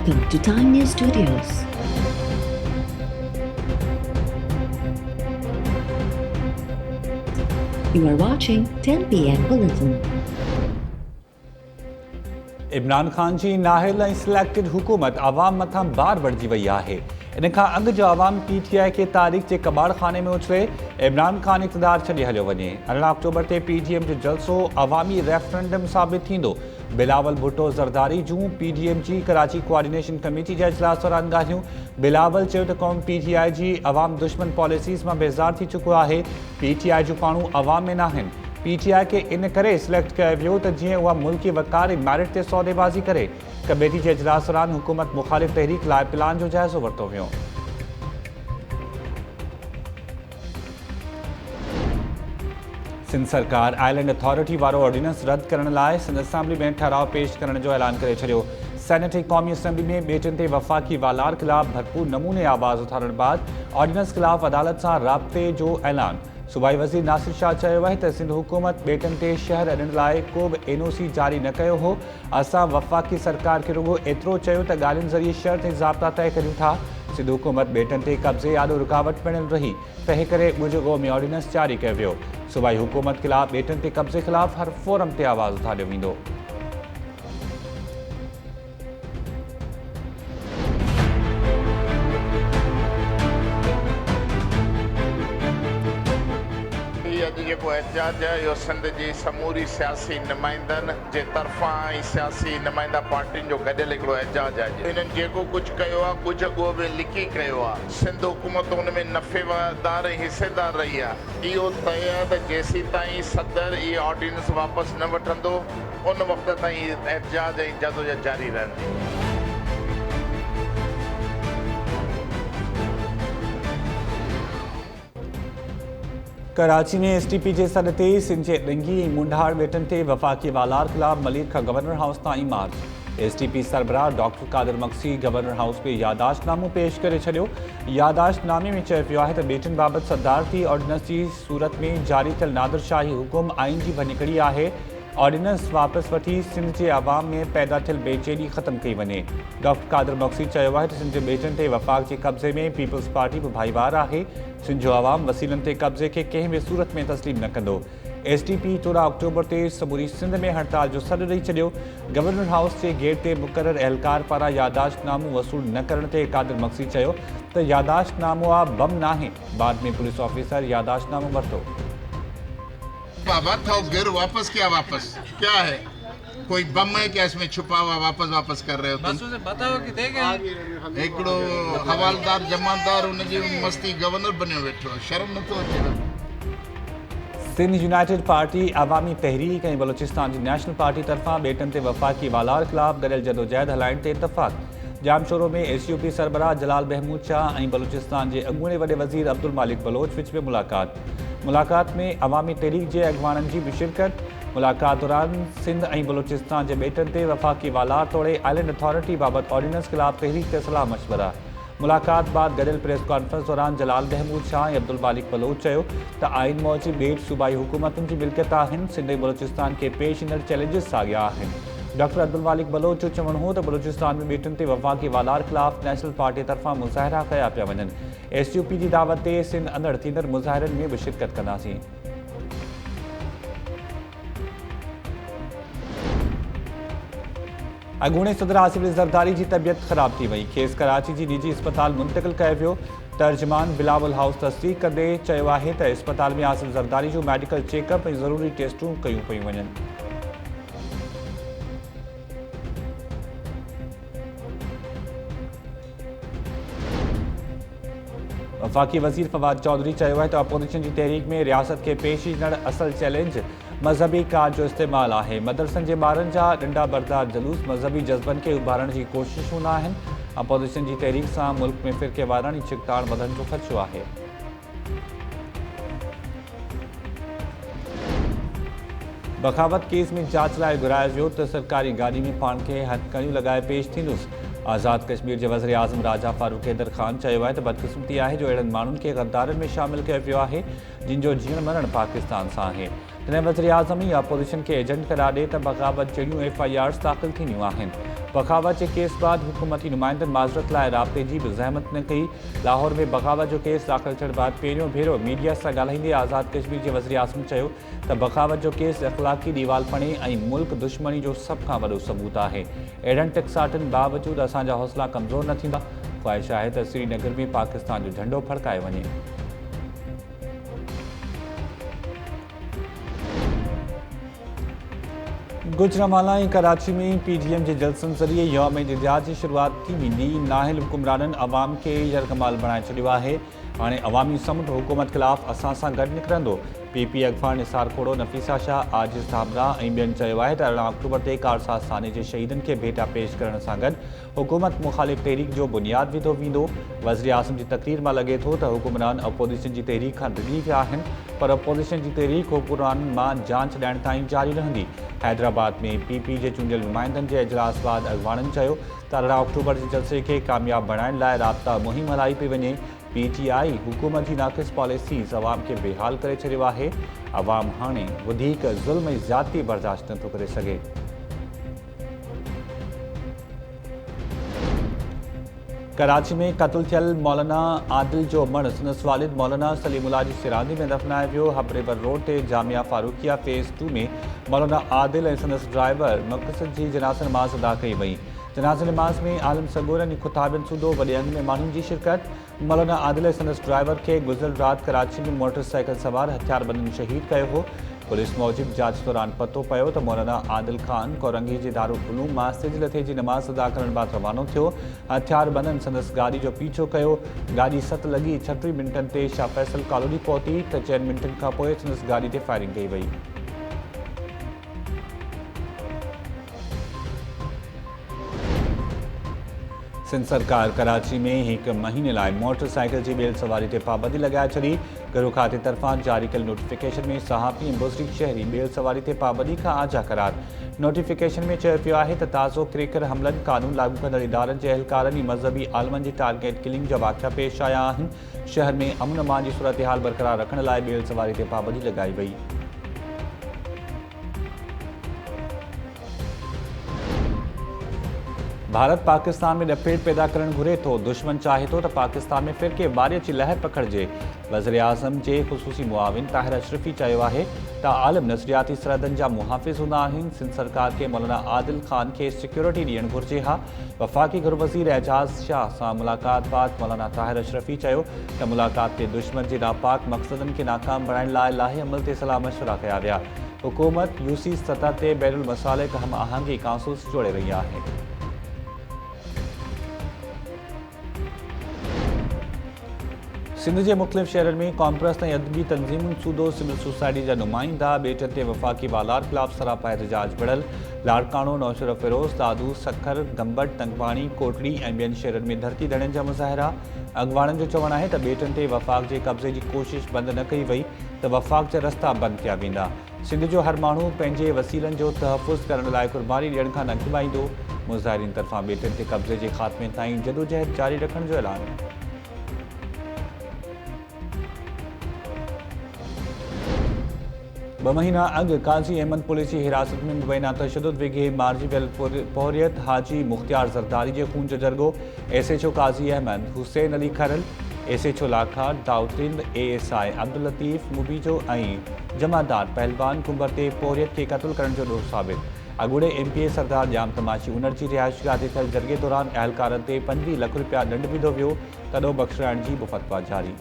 Welcome to Time News Studios. You are watching 10 PM Bulletin. Imran Khan जी नाहिल ऐं selected हुकूमत आवाम मथां बार बढ़जी वई आहे। इन खां अॻु जो आवाम PTI खे तारीख़ जे कबाड़ खाने में उछले इमरान खान इक़्तिदार छॾे हलियो वञे। 18 अक्टूबर ते PDM जो जलसो अवामी रेफरेंडम साबित थींदो। बिलावल भुट्टो ज़रदारी जूं PDM जी कराची कोऑर्डिनेशन कमेटी जे इजलास दौरान ॻाल्हियूं। बिलावल चयो त क़ौम PTI जी अवाम दुश्मन पॉलिसीज़ मां बेज़ार थी चुको आहे। PTI जूं पाणू अवाम में न आहिनि। PTI खे इन करे सिलेक्ट कयो वियो त जीअं उहा मुल्की वकार ऐं मैरिट ते सौदेबाज़ी करे। कमेटी जे इजलास दौरान हुकूमत मुखालिफ़ तहरीक लाइ प्लान जो जाइज़ो वरितो वियो। सिंध सरकार आइलैंड अथॉरिटी वारो ऑर्डिनेंस रद्द करण लाइ सिंध असेंबली में ठहराव पेश करण जो ऐलान करे छॾियो। सेनेट ऐं क़ौमी असेंबली में बेटियुनि ते वफ़ाक़ी वालार ख़िलाफ़ भरपूर नमूने आवाज़ उथारण बाद ऑर्डिनेंस ख़िलाफ़ अदालत सां राब्ते जो ऐलान। सूबाई वज़ीर नासिर शाह चयो आहे त सिंध हुकूमत बेटनि ते शहर ॾियण लाइ को बि NOC जारी न कयो हो। असां वफ़ाक़ी सरकार खे रुगो एतिरो चयो त ॻाल्हियुनि ज़रिए शर्त ऐं ज़ाब्ता तय करियूं था। सिंध हुकूमत बेटनि ते कब्ज़े आॾो रुकावट बणियल रही, तंहिं करे मुजोगो में ऑर्डिनेंस जारी कयो वियो। सूबाई हुकूमत ख़िलाफ़ बेटनि ते कब्ज़े ख़िलाफ़ हर फोरम ते आवाज़ उथारियो वेंदो। जेको एहतजाज आहे इहो सिंध जी समूरी सियासी नुमाइंदनि जे तरफ़ां ऐं सियासी नुमाइंदा पार्टियुनि जो गॾियल हिकिड़ो एहतजाज आहे। इन्हनि जेको कुझु कयो आहे कुझु उहो बि लिकी कयो आहे। सिंध हुकूमत हुन में नफ़ेदार ऐं हिसेदार रही आहे। इहो तय आहे त जेसीं ताईं सदर इहे ऑर्डिनेंस वापसि न वठंदो उन वक़्त ताईं एहतजाज ऐं जदोजहद जारी रहंदी। कराची में STP जे सॾ ते सिंध जे ॾंगी ऐं मुंडार बेटनि ते वफ़ाक़ी वालार ख़िलाफ़ मलिक खां गवर्नर हाउस ताईं मार्च। STP सरबराह डॉक्टर कादिर मक्सी गवर्नर हाउस में यादाश्तनामो पेश करे छॾियो। यादाश्तनामे में चयो वियो आहे त बेटियुनि बाबति सदारती ऑर्डिनेंस जी सूरत में जारी थियल नादिरशाही हुकुम आइन जी भञकड़ी आहे। ऑर्डिनेंस वापसि वठी सिंध जे अवाम में पैदा थियल बेचैनी ख़तमु कई वञे। डॉक्टर कादिर मक्सी चयो आहे त सिंध जे बेटनि ते वफ़ाक़ जे कब्ज़े में पीपल्स पार्टी बि भाईवार आहे। सिंध जो अवाम वसीलनि ते कब्ज़े खे कंहिं बि सूरत में तस्लीम न कंदो। STP 14 अक्टूबर ते समूरी सिंध में हड़ताल जो सॾु ॾेई छॾियो। गवर्नर हाउस जे गेट ते मुक़ररु एहलकार पारां यादाश्तनामो वसूल न करण ते कादिर मक्सी चयो त यादाश्तनामो आहे बम नाहे। बाद में पुलिस ऑफिसर यादाश्तनामो वरितो। बाबा था गिर वापस किया वापस क्या है? कोई बम है क्या इसमें छुपा हुआ? वापस कर रहे हो तुम? बस उसे बताओ कि देंगे। हिकिड़ो हवालदार जमानदार उनजी मस्ती गवर्नर बनियो वेठो, शर्म नथो अचे? सिंध यूनाइटेड पार्टी अवामी तहरीक ऐं बलूचिस्तान जी नेशनल पार्टी तरफ़ां बेटनि ते वफ़ाक़ी वालार ख़िलाफ़ गॾियल जदोजहद हलाइण ते इतफ़ाक़। जामशोरो में SUP सरबराह जलाल महमूद शाह ऐं बलूचिस्तान जे अॻूणे वॾे वज़ीर अब्दुल मालिक बलोच विच में मुलाक़ात में अवामी तहरीक जे अॻवाननि जी बि शिरकत। मुलाक़ात दौरान सिंध ऐं बलूचिस्तान जे बेटनि ते वफ़ाक़ी वालार तोड़े आइलैंड अथॉरिटी बाबति ऑर्डिनेंस ख़िलाफ़ तहरीक ते सलाह मशवरा। मुलाक़ात बाद गॾियल प्रेस कॉन्फ्रेंस दौरान जलाल महमूद शाह ऐं अब्दुल मालिक बलोच चयो त आइन मूजिब बेट सूबाई हुकूमतुनि जी मिल्कियत आहिनि। सिंध ऐं बलूचिस्तान खे पेश ईंदड़ चैलेंजिस सां अॻियां आहिनि। डॉक्टर अब्दुल मालिक बलोच जो चवणु हो त बलूचिस्तान में बेटनि ते वफ़ाक़ी वालार ख़िलाफ़ नेशनल पार्टी तरफ़ां मुज़ाहिरा कया पिया वञनि। SUP जी दावत ते सिंध अंदरि थींदड़ मुज़ाहिरनि में बि शिरकत कंदासीं। अॻूणे सदर आसिफ अली ज़रदारी जी तबियत ख़राब थी वई। खेसि कराची जी निजी अस्पताल मुंतक़िल कयो वियो। तर्जुमान बिलावल हाउस तस्दीक़ कंदे चयो आहे त अस्पताल में आसिफ ज़रदारी जो मेडिकल चेकअप ऐं ज़रूरी टेस्टूं कयूं पियूं वञनि। वफ़ाक़ी वज़ीर फवाद चौधरी चयो आहे त अपोज़िशन जी तहरीक में रियासत खे पेश ईंदड़ असल चैलेंज मज़हबी कार्ड जो इस्तेमालु आहे। मदरसनि जे ॿारनि जा ॾंडा बरदार जुलूस मज़हबी जज़्बनि खे उभारण जी कोशिशूं न आहिनि। अपोज़िशन जी तहरीक सां मुल्क में फ़िरक़े वारनि ऐं छिकताड़ वधण जो ख़दशो आहे। बग़ावत केस में जांच लाइ घुरायो वियो त सरकारी गाॾी में पाण खे हथकड़ियूं लॻाए पेश थींदुसि। आज़ाद कश्मीर जे वज़ीर आज़म राजा फारूक हैदर ख़ान चयो आहे त बदक़िस्मती आहे जो अहिड़नि माण्हुनि खे गद्दारनि में शामिल कयो वियो आहे जिन जो जीण मरण पाकिस्तान सां आहे। तॾहिं वज़ीर आज़म ई अपोज़िशन खे एजेंट करार ॾे त बग़ावत जहिड़ियूं FIRs दाख़िल थींदियूं आहिनि। बग़ावत जे केस बाद हुकूमती नुमाइंदनि माज़रत लाइ राब्ते जी बि ज़हमत न कई। लाहौर में बग़ावत जो केस दाख़िल थियण बाद पहिरियों भेरो मीडिया सां ॻाल्हाईंदे आज़ाद कश्मीर जे वज़ीर आज़म चयो त बग़ावत जो केस अख़लाक़ी दीवालपणे ऐं मुल्क दुश्मनी जो सभ खां वॾो सबूत आहे। अहिड़नि टिकसाटनि बावजूदि असांजा हौसला कमज़ोर न थींदा। ख़्वाहिश आहे त श्रीनगर में पाकिस्तान जो झंडो फड़काए वञे। गुजरांवाला ऐं कराची में PDM जे जलसनि ज़रिए यौम जदियाद जी शुरूआत थी वेंदी। नाहिल हुकुमराननि अवाम खे यरगमाल बणाए छॾियो आहे। हाणे अवामी समुंड हुकूमत ख़िलाफ़ असां सां गॾु निकिरंदो। PP अगवान निसार खोड़ो, नफ़ीसा शाह, आजिज़ धाबरा ऐं ॿियनि चयो आहे त 18 अक्टूबर ते कारसा थाने जे शहीदनि खे भेटा पेश करण सां गॾु हुकूमत मुख़ालिफ़ तहरीक जो बुनियाद विधो वेंदो। वज़ीर आज़म जी तक़रीर मां लॻे थो त हुकुमरान अपोज़िशन जी तहरीक खां डिॼी विया आहिनि, पर अपोज़िशन जी तहरीक हुकुमराननि मां जांच ॾियण ताईं जारी रहंदी। हैदराबाद में PP जे चूंडियल नुमाइंदनि जे इजलास बाद अगवाननि चयो त 18 अक्टूबर जे जलसे खे कामयाब बणाइण लाइ राब्ता मुहिम हलाई पई वञे। PTI हुकूमत जी नाक़िस पॉलिसीज़ अवाम खे बेहाल करे छॾियो आहे। अवाम हाणे वधीक ज़ुल्म ऐं ज़्यादती बर्दाश्त नथो करे सघे। कराची में क़त्ल थियल मौलाना आदिल जो मण संदसि वालिद मौलाना सलीमुल्लाह जी सिरांदी में दफ़नायो वियो। हबरेवर रोड ते जामिया फारूकिया फ़ेज़ 2 में मौलाना आदिल ऐं संदसि ड्राइवर मक़सद जी जनाज़ा नमाज़ अदा कई वई। जनाज़ा नमाज़ में आलम सगोरनि खुताबिन सूदो वॾे अंग में माण्हुनि जी शिरकत। मौलाना आदिल ऐं संदसि ड्राइवर खे गुज़िरियल राति कराची में मोटरसाइकिल सवार हथियारबंदनि शहीद कयो हो। पुलिस मूजिबि जांच दौरान पतो पियो त मौलाना आदिल ख़ान कोरंगी जे दारुल उलूम मां सिज लथे जी नमाज़ अदा करण बाद रवानो थियो। हथियारबंदनि संदसि गाॾी जो पीछो कयो। गाॾी 7:36 मिंटनि ते शाह फैसल कॉलोनी पहुती त 4 मिंटनि खां पोइ संदसि गाॾी ते फायरिंग कई वई। सिंध सरकार कराची में एक महीने लाइ मोटरसाइकिल जी बेल सवारी ते पाबंदी लगाए छॾी। गृह खाते तरफ़ां जारी कयल नोटिफिकेशन में सहाफ़ी ऐं बुज़दिग शहरी बेल सवारी ते पाबंदी खां आजा करार। नोटिफिकेशन में चयो पियो आहे त ताज़ो क्रिकेट हमलनि कानून लागू कंदड़ इदारनि जे अहलकारनि ऐं मज़हबी आलमनि जी टारगेट किलिंग जा वाक़िया पेश आया आहिनि। शहर में अमन अमान जी सूरत हाल बरक़रार रखण लाइ बेल सवारी ते पाबंदी लगाई वई। भारत पाकिस्तान में ॾपेट पैदा करण घुरे थो। दुश्मन चाहे थो त पाकिस्तान में फ़िरके वारियत जी लहर पकड़जे। वज़ीर आज़म जे ख़ुसूसी मुआविन ताहिर अशरफी चयो आहे त आलिम नज़रियाती सरहदनि जा मुहाफ़िज़ हूंदा आहिनि। सिंध सरकार खे मौलाना आदिल ख़ान खे सिक्योरिटी ॾियणु घुरिजे हा। वफ़ाक़ी गृह वज़ीर एजाज़ शाह सां मुलाक़ात बाद मौलाना ताहिर अशरफी चयो त मुलाक़ात ते दुश्मन जे नापाक मक़सदनि खे नाकाम बणाइण लाइ लाहे अमल ते सलाह मशवरा कया विया। हुकूमत UC सतह ते बैनुल मसालिक हम आहंगी काउंसिल्स जोड़े रही आहे। सिंध जे मुख़्तलिफ़ शहरनि में कॉम्प्रस ऐं अदबी तंज़ीमुनि सूदो सिविल सोसाइटी जा नुमाइंदा ॿेटनि ते वफ़ाक़ी वालार ख़िलाफ़ सरापा एहतजाज बढ़ल। लाड़काणो, नौशर फ़िरोज़, दादू, सखर, गंबट, तंगपाणी, कोटड़ी ऐं ॿियनि शहरनि में धरती धड़नि जा मुज़ाहिरा। अॻवाननि जो चवणु आहे त ॿेटनि ते वफ़ाक़ जे कब्ज़े जी कोशिश बंदि न कई वई त वफ़ाक़ जा रस्ता बंदि कया वेंदा। सिंध जो हर माण्हू पंहिंजे वसीलनि जो तहफ़ुज़ करण लाइ क़ुर्बानी ॾियण खां न घिमाईंदो। मुज़ाहिरीन तरफ़ां ॿेटनि ते कब्ज़े जे ख़ात्मे ताईं जदोजहद जारी रखण जो ऐलान। 2 महीना अॻु काज़ी अहमद पुलिस जी हिरासत में मुबैना तशद्दुद विघे मारिजी वियल पौरियत हाजी मुख़्तियार ज़रदारी जे खून जो जरगो। SHO काज़ी अहमद, हुसैन अली खरल, SHO लाखार, दाऊद ASI अब्दुल लतीफ़ मुबीजो ऐं जमादार पहलवान कुंबर ते पौरियत खे क़त्ल करण जो ॾोह साबित। अॻूणे MPA सरदार जाम तमाशी उनर जी रिहाइशगाह ते थियल जरगे दौरान अहलकारनि ते 25 लख रुपया ॾंड विधो वियो। तॾो बख़्शाइण जी बि फ़तवा जारी।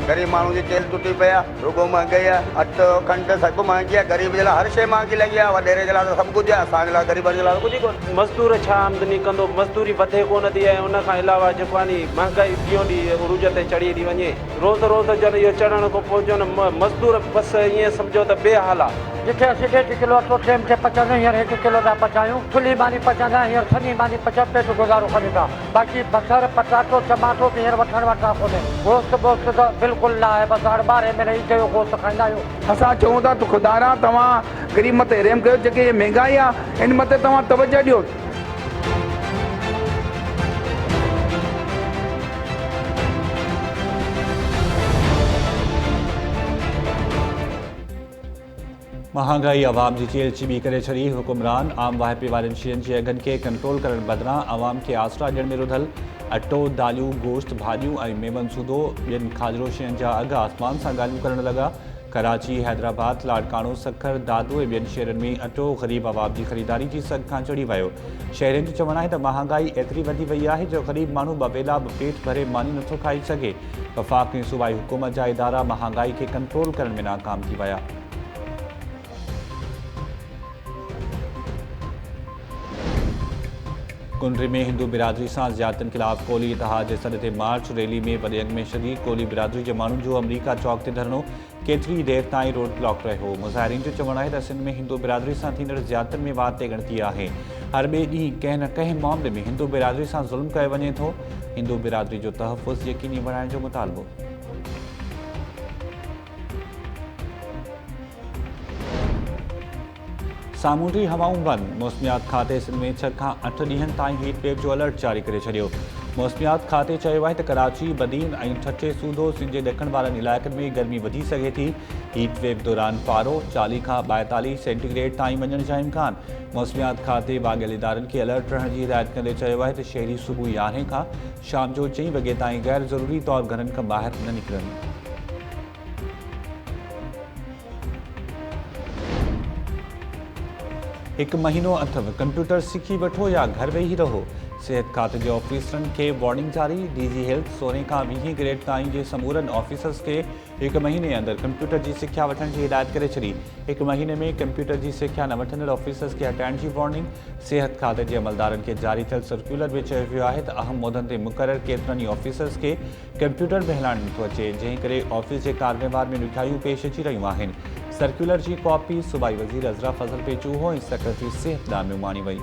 गरीब माण्हू जी जेल टुटी पिया, रुगो महांगाई आहे, अटो खंड सभु महांगी आहे। ग़रीब जे लाइ हर शइ महांगी लॻी आहे। वॾेरे जे लाइ त सभु कुझु आहे, असांजे लाइ ग़रीबनि जे लाइ कुझु कोन्हे। मज़दूर छा आमदनी कंदो, मज़दूरी वधे कोन थी ऐं उन खां अलावा जेको आहे महांगाई ॾींहों ॾींहुं उरूज ते चढ़ी थी वञे। रोज़ रोज़ जॾहिं इहो चढ़ण खां पोइ जो मज़दूर बसि ईअं सम्झो त बेहाल आहे। जिथे असीं 1.5 किलो अटो ट्रेन ते पचायूं, हींअर 1 किलो था पचायूं। थुली मानी पचाईंदा, हींअर थनी मानी पचा पेट गुज़ारो कनि था। बाक़ी बसर, पटाटो, टमाटो त हींअर वठण वठा कोन्हे। गोश्त वोश्त त बिल्कुलु न आहे। बसि हाणे 12 महीने ई जो गोश्त खाईंदा आहियूं। असां चऊं था त ख़ुदा तव्हां ग़रीब मथे रहम कयो। जेके महांगाई आहे इन मथे तव्हां तवजो ॾियो। महांगाई आवाम जी चेल चिबी करे छड़ी हुक्मरान आम वाहिपे वारनि शयुनि जे अघनि खे कंट्रोल करण बदिरां आवाम खे आसरा ॾियण में रुधल अटो दालियूं गोश्त भाॼियूं ऐं मेवन सूदो ॿियनि खाजरो शयुनि जा अघ आसमान सां ॻाल्हियूं करण लॻा। कराची हैदराबाद लाड़काणो सखर दादो ऐं ॿियनि शहरनि में अटो ग़रीब आवाम जी ख़रीदारी जी सघ खां चढ़ी वियो। शहरियुनि जो चवणु आहे त महांगाई एतिरी वधी वई आहे जो ग़रीब माण्हू ॿ वेला बि पेट भरे मानी नथो खाई सघे। वफ़ाक़ ऐं सूबाई हुकूमत जा इदारा महांगाई खे कंट्रोल करण में नाकाम थी विया। कुंडरी में हिंदू बिरादरी सां ज़्यादतियुनि ख़िलाफ़ कोली इतिहाद जे सॾ ते मार्च रैली में वॾे अंग में शरीक कोली बिरादरी जे माण्हुनि जो अमरीका चौक ते धरणो केतिरी देर ताईं रोड ब्लॉक रहियो। मुज़ाहिरीन जो चवणु आहे त सिंध में हिंदू बिरादरी सां थींदड़ ज़्यादतियुनि में वाध ते ॻणती आहे। हर ॿिए ॾींहुं कंहिं न कंहिं मामले में हिंदू बिरादरी सां ज़ुल्म कयो वञे थो। हिंदू बिरादरी जो तहफ़ुज़ यकीनी बणाइण जो मुतालबो। सामूंडी हवाऊं बंदि। मौसमियात खाते सिंध में 6 खां 8 ॾींहनि ताईं हीट वेव जो अलर्ट जारी करे छॾियो। मौसमियात खाते चयो आहे त कराची बदीन ऐं ठठे सूदो सिंध जे ॾखण वारनि इलाइक़नि में गर्मी वधी सघे थी। हीट वेव दौरान पारो 40 खां 42 सेंटीग्रेड ताईं वञण जा इम्कान। मौसमियात खाते वाॻियल इदारनि खे अलर्ट रहण जी हिदायत कंदे चयो आहे त शहरी सुबुह 11 खां शाम जो 4 वॻे ताईं गैर ज़रूरी तौरु घरनि खां ॿाहिरि न निकिरनि। हिकु महीनो अथव, कंप्यूटर सिखी वठो या घर वेही रहो। सिहत खाते जे ऑफिसरनि खे वार्निंग जारी। डीजी हेल्थ 16 खां 20 ग्रेड ताईं जे समूरनि ऑफिसर्स खे 1 महीने अंदरि कंप्यूटर जी सिख्या वठण जी हिदायत करे छॾी। 1 महीने में कंप्यूटर जी सिख्या न वठंदड़ ऑफिसर्स खे हटाइण जी वार्निंग। सिहत खाते जे अमलदारनि खे जारी थियल सर्कुलर में चयो वियो आहे त अहम उहिदनि ते मुक़रर केतिरनि ई ऑफिसर्स खे कंप्यूटर बि हलाइण नथो अचे, जंहिं करे ऑफिस जे कारवहिंवार में ॾुखियाइयूं पेश अची रहियूं आहिनि। सर्कुलर जी कॉपी सूबाई वज़ीर अज़रा फज़ल पेचूहो ऐं सेक्रेटरी सिहत ॾांहुं में माणी वई।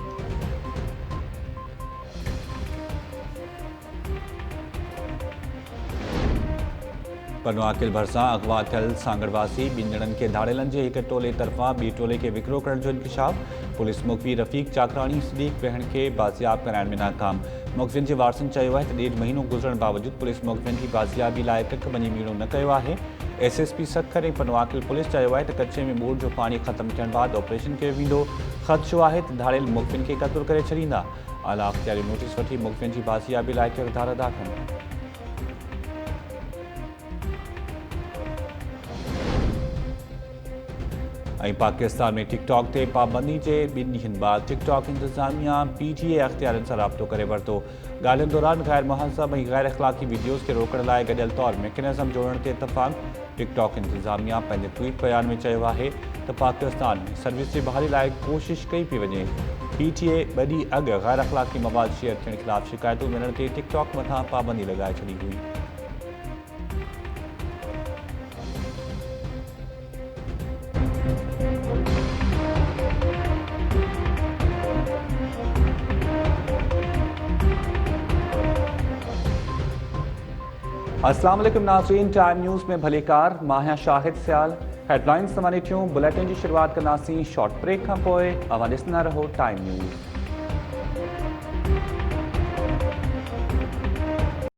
पनवाकिल भरिसां अगवा थियल सांगड़वासी 2 ॼणनि खे धाड़ेलनि जे हिकु टोले तरफ़ां ॿिए टोले खे विकिरो करण जो इंकिशाफ। पुलिस मुखबी रफ़ीक चाकराणी सदीक़ बहन खे बाज़ियाब कराइण में नाकाम। मुखबियुनि जे वारसनि चयो आहे त 1.5 महीनो गुज़रण बावजूदि पुलिस मुखबियुनि जी बाज़ियाबी लाइ कख वञी मीणो न कयो आहे। SSP सखर ऐं पनवाकिल पुलिस चयो आहे त कचे में ॿोड़ जो पाणी ख़तमु थियण बाद ऑपरेशन कयो वेंदो। ख़दशो आहे त धाड़ेल मुखबियुनि खे क़तलु करे छॾींदा। आला अख़्तियारी नोटिस वठी मुखबियुनि जी बाज़ियाबी लाइ किरदार अदा कनि। ऐं पाकिस्तान में टिकटॉक ते पाबंदी जे 2 ॾींहनि बाद टिकटॉक इंतज़ामिया PTA अख़्तियारनि सां राब्तो करे वरितो। ॻाल्हियुनि दौरान ग़ैर मुहज़्ज़ब ऐं ग़ैर अख़लाक़ी वीडियोज़ खे रोकण लाइ गॾियल तौरु मैकेनिज़म जोड़ण ते इतफ़ाक़। टिकटॉक इंतज़ामिया पंहिंजे ट्वीट बयान में चयो आहे त पाकिस्तान में सर्विस जी बहाली लाइ कोशिश कई पई वञे। PTA 2 ॾींहं अॻु ग़ैर अख़लाक़ी मवाद शेयर थियण ख़िलाफ़ शिकायतूं मिलण ते टिकटॉक मथां पाबंदी लॻाए छॾी हुई। अस्सलाम वालेकुम नाज़रीन, टाइम न्यूज़ में भलेकार। मां आहियां शाहिद सियाल। हेडलाइंस तव्हां ॾिठियूं। बुलेटिन जी शुरूआत कंदासीं शॉर्ट ब्रेक खां पोइ। अवां ॾिसंदा रहो टाइम न्यूज़।